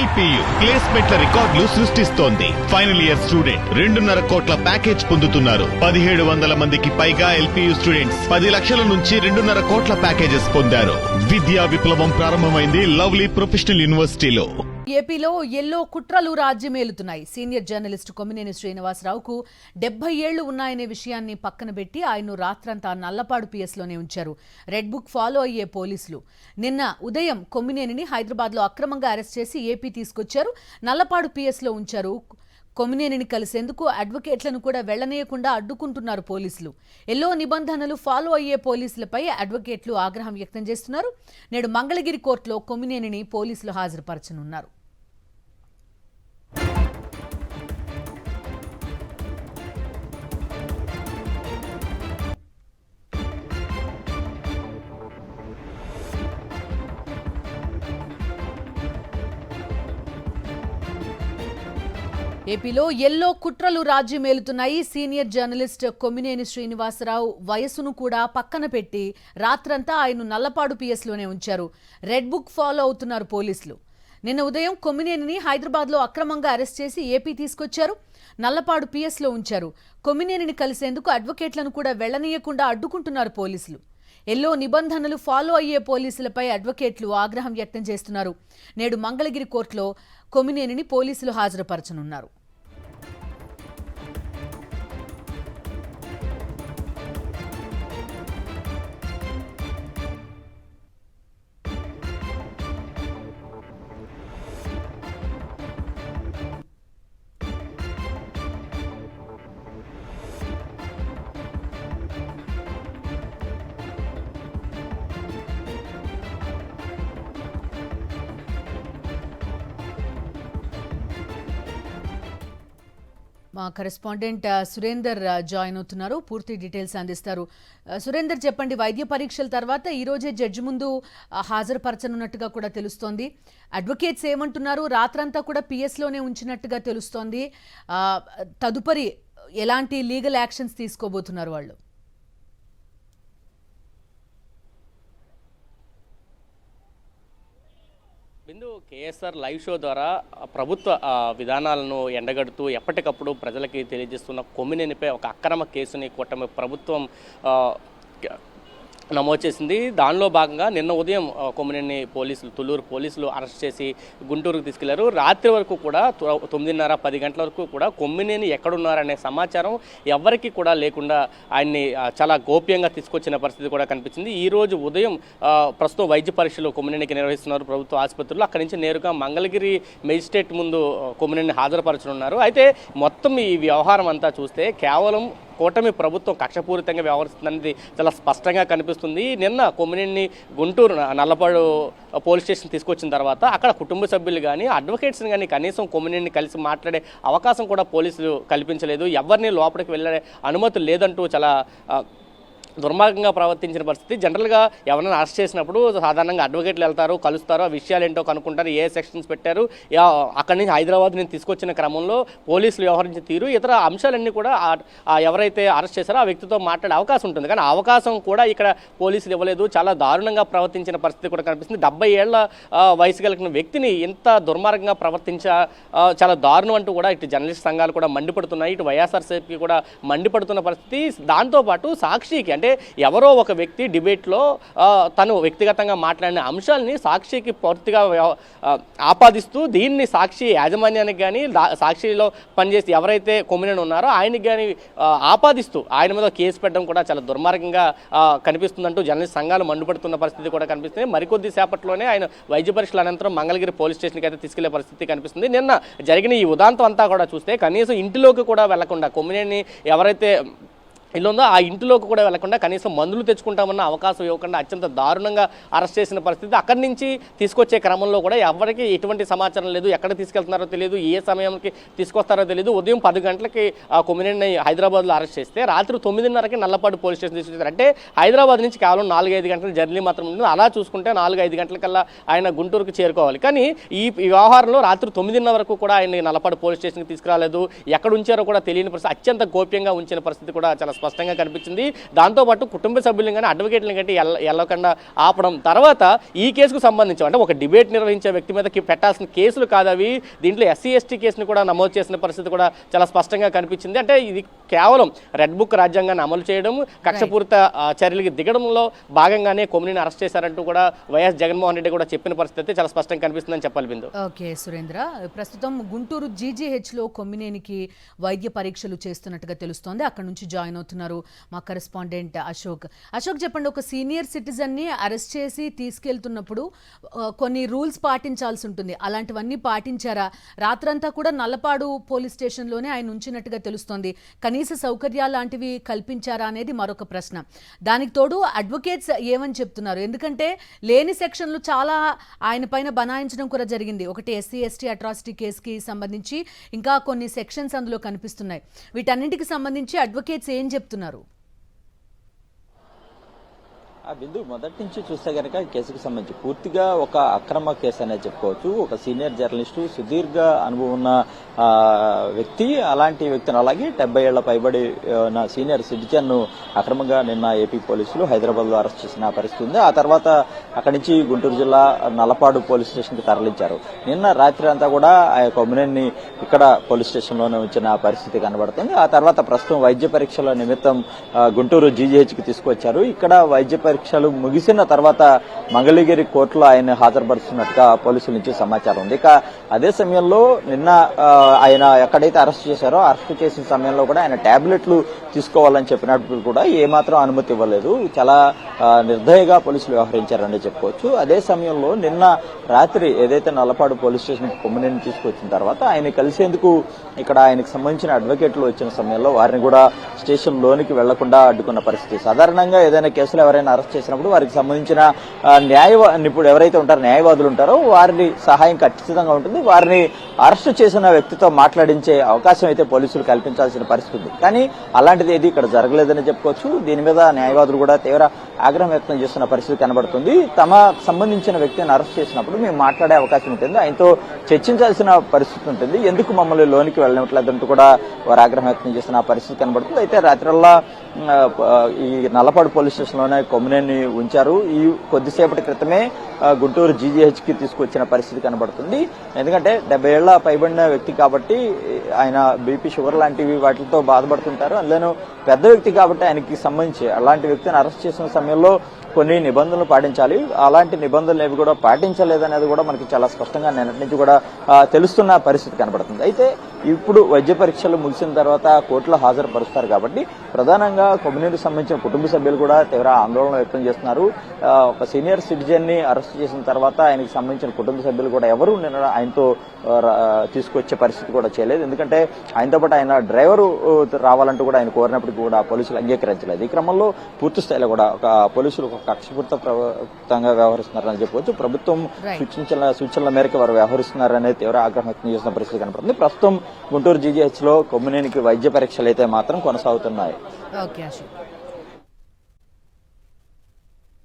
LPU ప్లేస్మెంట్ల రికార్డులు సృష్టిస్తోంది. Final year student 2.5 కోట్ల ప్యాకేజ్ పొందుతున్నారు. 1700 మందికి పైగా ఎల్పియు స్టూడెంట్స్ 10 లక్షల నుంచి 2.5 కోట్ల ప్యాకేజెస్ పొందారు. విద్యా విప్లవం ప్రారంభమైంది లవ్లీ ప్రొఫెషనల్ యూనివర్సిటీలో. ఏపీలో ఎల్లో కుట్రలు రాజ్యమేలుతున్నాయి. సీనియర్ జర్నలిస్ట్ కొమ్మినేని శ్రీనివాసరావుకు 70 ఏళ్లు ఉన్నాయనే విషయాన్ని పక్కన పెట్టి ఆయన్ను రాత్రంతా నల్లపాడు పిఎస్లోనే ఉంచారు రెడ్ బుక్ ఫాలో అయ్యే పోలీసులు. నిన్న ఉదయం కొమ్మినేనిని హైదరాబాద్లో అక్రమంగా అరెస్ట్ చేసి ఏపీ తీసుకొచ్చారు. నల్లపాడు పిఎస్లో ఉంచారు. కొమ్మినేనిని కలిసేందుకు అడ్వకేట్లను కూడా వెళ్లనీయకుండా అడ్డుకుంటున్నారు పోలీసులు. ఎల్లో నిబంధనలు ఫాలో అయ్యే పోలీసులపై అడ్వకేట్లు ఆగ్రహం వ్యక్తం చేస్తున్నారు. నేడు మంగళగిరి కోర్టులో కొమ్మినేనిని పోలీసులు హాజరుపరచనున్నారు. ఏపీలో ఎల్లో కుట్రలు రాజ్యమేలుతున్నాయి. సీనియర్ జర్నలిస్ట్ కొమ్మినేని శ్రీనివాసరావు వయసును కూడా పక్కన పెట్టి రాత్రంతా ఆయన్ను నల్లపాడు పిఎస్లోనే ఉంచారు. రెడ్ బుక్ ఫాలో అవుతున్నారు పోలీసులు. నిన్న ఉదయం కొమ్మినేనిని హైదరాబాద్లో అక్రమంగా అరెస్ట్ చేసి ఏపీ తీసుకొచ్చారు. నల్లపాడు పిఎస్లో ఉంచారు. కొమ్మినేనిని కలిసేందుకు అడ్వకేట్లను కూడా వెళ్లనీయకుండా అడ్డుకుంటున్నారు పోలీసులు. ఎల్లో నిబంధనలు ఫాలో అయ్యే పోలీసులపై అడ్వకేట్లు ఆగ్రహం వ్యక్తం చేస్తున్నారు. నేడు మంగళగిరి కోర్టులో కొమ్మినేనిని పోలీసులు హాజరుపరచనున్నారు. మా కరెస్పాండెంట్ సురేందర్ జాయిన్ అవుతున్నారు. పూర్తి డీటెయిల్స్ అందిస్తారు. సురేందర్, చెప్పండి, వైద్య పరీక్షల తర్వాత ఈ రోజే జడ్జి ముందు హాజరుపరచనున్నట్టుగా కూడా తెలుస్తోంది. అడ్వకేట్స్ ఏమంటున్నారు? రాత్రంతా కూడా పిఎస్లోనే ఉంచినట్టుగా తెలుస్తోంది. తదుపరి ఎలాంటి లీగల్ యాక్షన్స్ తీసుకోబోతున్నారు వాళ్ళు? బిందు, కేఎస్ఆర్ లైవ్ షో ద్వారా ప్రభుత్వ విధానాలను ఎండగడుతూ ఎప్పటికప్పుడు ప్రజలకి తెలియజేస్తున్న కొమ్మినేనిపై ఒక అక్రమ కేసుని కూటమి ప్రభుత్వం నమోదు చేసింది. దానిలో భాగంగా నిన్న ఉదయం కొమ్మినేని పోలీసులు, తుళ్ళూరు పోలీసులు అరెస్ట్ చేసి గుంటూరుకు తీసుకెళ్లారు. రాత్రి వరకు కూడా 9:30, 10 గంటల వరకు కూడా కొమ్మినేని ఎక్కడున్నారనే సమాచారం ఎవరికి కూడా లేకుండా ఆయన్ని చాలా గోప్యంగా తీసుకొచ్చిన పరిస్థితి కూడా కనిపించింది. ఈ రోజు ఉదయం ప్రస్తుతం వైద్య పరీక్షలు కొమ్మినేనికి నిర్వహిస్తున్నారు ప్రభుత్వ ఆసుపత్రుల్లో. అక్కడి నుంచి నేరుగా మంగళగిరి మేజిస్ట్రేట్ ముందు కొమ్మినేని హాజరుపరచనున్నారు. అయితే మొత్తం ఈ వ్యవహారం అంతా చూస్తే కేవలం కూటమి ప్రభుత్వం కక్షపూరితంగా వ్యవహరిస్తుందనేది చాలా స్పష్టంగా కనిపిస్తుంది. నిన్న కొమ్మినేని గుంటూరు నల్లపాడు పోలీస్ స్టేషన్ తీసుకొచ్చిన తర్వాత అక్కడ కుటుంబ సభ్యులు కానీ అడ్వకేట్స్ని కానీ కనీసం కొమ్మినేని కలిసి మాట్లాడే అవకాశం కూడా పోలీసులు కల్పించలేదు. ఎవరిని లోపలికి వెళ్ళే అనుమతి లేదంటూ చాలా దుర్మార్గంగా ప్రవర్తించిన పరిస్థితి. జనరల్గా ఎవరైనా అరెస్ట్ చేసినప్పుడు సాధారణంగా అడ్వకేట్లు వెళ్తారు, కలుస్తారు, ఆ విషయాలు ఏంటో కనుక్కుంటారు, ఏ సెక్షన్స్ పెట్టారు, అక్కడి నుంచి హైదరాబాద్ నేను తీసుకొచ్చిన క్రమంలో పోలీసులు వ్యవహరించిన తీరు, ఇతర అంశాలన్నీ కూడా ఎవరైతే అరెస్ట్ చేశారో ఆ వ్యక్తితో మాట్లాడే అవకాశం ఉంటుంది. కానీ అవకాశం కూడా ఇక్కడ పోలీసులు ఇవ్వలేదు. చాలా దారుణంగా ప్రవర్తించిన పరిస్థితి కూడా కనిపిస్తుంది. 70 ఏళ్ల వయసు కలిగిన వ్యక్తిని ఇంత దుర్మార్గంగా చాలా దారుణం అంటూ కూడా ఇటు జర్నలిస్ట్ సంఘాలు కూడా మండిపడుతున్నాయి. ఇటు వైఎస్ఆర్సీపీ కూడా మండిపడుతున్న పరిస్థితి. దాంతోపాటు సాక్షికి, అంటే ఎవరో ఒక వ్యక్తి డిబేట్లో తను వ్యక్తిగతంగా మాట్లాడిన అంశాలని సాక్షికి పూర్తిగా ఆపాదిస్తూ దీన్ని సాక్షి యాజమాన్యానికి కానీ సాక్షిలో పనిచేసి ఎవరైతే కొమ్మినేని ఉన్నారో ఆయనకి కానీ ఆపాదిస్తూ ఆయన మీద కేసు పెట్టడం కూడా చాలా దుర్మార్గంగా కనిపిస్తుందంటూ జర్నలిస్ట్ సంఘాలు మండిపడుతున్న పరిస్థితి కూడా కనిపిస్తుంది. మరికొద్ది సేపట్లోనే ఆయన వైద్య పరీక్షల అనంతరం మంగళగిరి పోలీస్ స్టేషన్కి అయితే తీసుకెళ్లే పరిస్థితి కనిపిస్తుంది. నిన్న జరిగిన ఈ ఉదాంతం అంతా కూడా చూస్తే కనీసం ఇంటిలోకి కూడా వెళ్లకుండా కొమ్మినేని ఎవరైతే ఇల్లు ఉందో ఆ ఇంటిలోకి కూడా వెళ్లకుండా కనీసం మందులు తెచ్చుకుంటామన్న అవకాశం ఇవ్వకుండా అత్యంత దారుణంగా అరెస్ట్ చేసిన పరిస్థితి. అక్కడి నుంచి తీసుకొచ్చే క్రమంలో కూడా ఎవరికి ఎటువంటి సమాచారం లేదు, ఎక్కడ తీసుకెళ్తున్నారో తెలియదు, ఏ సమయానికి తీసుకొస్తారో తెలియదు. ఉదయం 10 గంటలకి కొమ్మినేని హైదరాబాద్లో అరెస్ట్ చేస్తే రాత్రి 9:30కి నల్లపాడు పోలీస్ స్టేషన్ తీసుకొచ్చారు. అంటే హైదరాబాద్ నుంచి కేవలం 4-5 గంటల జర్నీ మాత్రం ఉంటుంది. అలా చూసుకుంటే 4-5 గంటలకల్లా ఆయన గుంటూరుకు చేరుకోవాలి. కానీ ఈ వ్యవహారంలో రాత్రి 9:30 వరకు కూడా ఆయన నల్లపాడు పోలీస్ స్టేషన్కి తీసుకురాలేదు. ఎక్కడ ఉంచారో కూడా తెలియని పరిస్థితి, అత్యంత గోప్యంగా ఉంచిన పరిస్థితి కూడా చాలా స్పష్టంగా కనిపించింది. దాంతోపాటు కుటుంబ సభ్యులను కానీ అడ్వకేట్లను కానీ వెళ్ళకుండా ఆపడం, తర్వాత ఈ కేసుకు సంబంధించి అంటే ఒక డిబేట్ నిర్వహించే వ్యక్తి మీద పెట్టాల్సిన కేసులు కాదవి, దీంట్లో SC/ST కేసును కూడా నమోదు చేసిన పరిస్థితి కూడా చాలా స్పష్టంగా కనిపించింది. అంటే ఇది కేవలం రెడ్ బుక్ రాజ్యాంగాన్ని అమలు చేయడం, కక్షపూరిత చర్యలకి దిగడంలో భాగంగానే కొమ్మినేని అరెస్ట్ చేశారంటూ కూడా వైఎస్ జగన్మోహన్ రెడ్డి కూడా చెప్పిన పరిస్థితి చాలా స్పష్టంగా కనిపిస్తుందని చెప్పాలి. బిందు. ఓకే సురేంద్ర, ప్రస్తుతం గుంటూరు GGHలో కొమ్మినేనికి వైద్య పరీక్షలు చేస్తున్నట్టుగా తెలుస్తోంది. అక్కడ నుంచి జాయిన్ అవుతున్నారు మా కరెస్పాండెంట్ అశోక్. చెప్పండి, ఒక సీనియర్ సిటిజన్ని అరెస్ట్ చేసి తీసుకెళ్తున్నప్పుడు కొన్ని రూల్స్ పాటించాల్సి ఉంటుంది, అలాంటివన్నీ పాటించారా? రాత్రంతా కూడా నల్లపాడు పోలీస్ స్టేషన్లోనే ఆయన ఉంచినట్టుగా తెలుస్తోంది. కనీస సౌకర్యాలు లాంటివి కల్పించారా అనేది మరొక ప్రశ్న. దానికి తోడు అడ్వకేట్స్ ఏమని చెప్తున్నారు? ఎందుకంటే లేని సెక్షన్లు చాలా ఆయన పైన బనాయించడం కూడా జరిగింది. ఒకటి SC/ST అట్రాసిటీ కేసుకి సంబంధించి ఇంకా కొన్ని సెక్షన్స్ అందులో కనిపిస్తున్నాయి. వీటన్నింటికి సంబంధించి అడ్వకేట్స్ ఏం చెప్తున్నారు? బిందు, మొదటి నుంచి చూస్తే కనుక కేసుకు సంబంధించి పూర్తిగా ఒక అక్రమ కేసు అనేది చెప్పుకోవచ్చు. ఒక సీనియర్ జర్నలిస్టు, సుదీర్ఘ అనుభవం ఉన్న వ్యక్తి, అలాంటి వ్యక్తిని అలాగే 70 ఏళ్ల పైబడి సీనియర్ సిటిజన్ ను అక్రమంగా నిన్న ఏపీ పోలీసులు హైదరాబాద్ లో అరెస్ట్ చేసిన పరిస్థితి ఉంది. ఆ తర్వాత అక్కడి నుంచి గుంటూరు జిల్లా నల్లపాడు పోలీస్ స్టేషన్ కి తరలించారు. నిన్న రాత్రి అంతా కూడా ఆ కొమ్మినేని ఇక్కడ పోలీస్ స్టేషన్ లోనే ఉంచిన పరిస్థితి కనబడుతుంది. ఆ తర్వాత ప్రస్తుతం వైద్య పరీక్షల నిమిత్తం గుంటూరు GGH కి తీసుకొచ్చారు. ఇక్కడ వైద్య పరీక్షలు ముగిసిన తర్వాత మంగళగిరి కోర్టులో ఆయన హాజరుపరుస్తున్నట్టుగా పోలీసుల నుంచి సమాచారం ఉంది. ఇక అదే సమయంలో నిన్న ఆయన ఎక్కడైతే అరెస్ట్ చేశారో అరెస్ట్ చేసిన సమయంలో కూడా ఆయన టాబ్లెట్లు తీసుకోవాలని చెప్పినప్పుడు కూడా ఏమాత్రం అనుమతి ఇవ్వలేదు. చాలా నిర్దయగా పోలీసులు వ్యవహరించారని చెప్పుకోవచ్చు. అదే సమయంలో నిన్న రాత్రి ఏదైతే నల్లపాడు పోలీస్ స్టేషన్ కొమ్మినేని తీసుకొచ్చిన తర్వాత ఆయన కలిసేందుకు ఇక్కడ ఆయనకు సంబంధించిన అడ్వకేట్లు వచ్చిన సమయంలో వారిని కూడా స్టేషన్ లోనికి వెళ్లకుండా అడ్డుకున్న పరిస్థితి. సాధారణంగా ఏదైనా కేసులో ఎవరైనా అరెస్ట్ చేసినప్పుడు వారికి సంబంధించిన నిపుణులు ఎవరైతే ఉంటారో, న్యాయవాదులు ఉంటారో వారి సహాయం ఖచ్చితంగా ఉంటుంది. వారిని అరెస్ట్ చేసిన వ్యక్తితో మాట్లాడించే అవకాశం అయితే పోలీసులు కల్పించాల్సిన పరిస్థితి ఉంది. కానీ అలాంటిది ఏది ఇక్కడ జరగలేదని చెప్పుకోవచ్చు. దీని మీద న్యాయవాదులు కూడా తీవ్ర ఆగ్రహం వ్యక్తం చేస్తున్న పరిస్థితి కనబడుతుంది. తమ సంబంధించిన వ్యక్తిని అరెస్ట్ చేసినప్పుడు మేము మాట్లాడే అవకాశం ఉంటుంది, ఆయనతో చర్చించాల్సిన పరిస్థితి ఉంటుంది, ఎందుకు మమ్మల్ని లోనికి వెళ్ళనివ్వట్లేదంటూ కూడా వారు ఆగ్రహం వ్యక్తం చేస్తున్న పరిస్థితి కనబడుతుంది. అయితే రాత్రల్లా ఈ నల్లపాడు పోలీస్ స్టేషన్ లోనే కొమ్మినేని ఉంచారు. ఈ కొద్దిసేపటి క్రితమే గుంటూరు GGH కి తీసుకొచ్చిన పరిస్థితి కనబడుతుంది. ఎందుకంటే 70 ఏళ్ల పైబడిన వ్యక్తి కాబట్టి ఆయన BP, షుగర్ లాంటివి వాటితో బాధపడుతుంటారు. అందులోనూ పెద్ద వ్యక్తి కాబట్టి ఆయనకి సంబంధించి అలాంటి వ్యక్తిని అరెస్ట్ చేసిన సమయంలో కొన్ని నిబంధనలు పాటించాలి. అలాంటి నిబంధనలు ఏవి కూడా పాటించలేదనేది కూడా మనకి చాలా స్పష్టంగా నిన్నటి నుంచి కూడా తెలుస్తున్న పరిస్థితి కనబడుతుంది. అయితే ఇప్పుడు వైద్య పరీక్షలు ముగిసిన తర్వాత కోర్టులో హాజరుపరుస్తారు కాబట్టి ప్రధానంగా కొమ్మినేనికి సంబంధించిన కుటుంబ సభ్యులు కూడా తీవ్ర ఆందోళన వ్యక్తం చేస్తున్నారు. ఒక సీనియర్ సిటిజన్ ని అరెస్ట్ చేసిన తర్వాత ఆయనకి సంబంధించిన కుటుంబ సభ్యులు కూడా ఎవరు నిన్న ఆయనతో తీసుకొచ్చే పరిస్థితి కూడా చేయలేదు. ఎందుకంటే ఆయనతో పాటు ఆయన డ్రైవరు రావాలంటూ కూడా ఆయన కోరినప్పటికీ కూడా పోలీసులు అంగీకరించలేదు. ఈ క్రమంలో పూర్తి స్థాయిలో కూడా పోలీసులు కక్షపూరితంగా వ్యవహరిస్తున్నారని చెప్పవచ్చు. ప్రభుత్వం సూచనల మేరకు వారు వ్యవహరిస్తున్నారనే తీవ్ర ఆగ్రహం వ్యక్తం చేసిన పరిస్థితి కనపడుతుంది. ప్రస్తుతం గుంటూరు GGH లో కొమ్మినేనికి వైద్య పరీక్షలు అయితే మాత్రం కొనసాగుతున్నాయి. ఓకే అశోక్.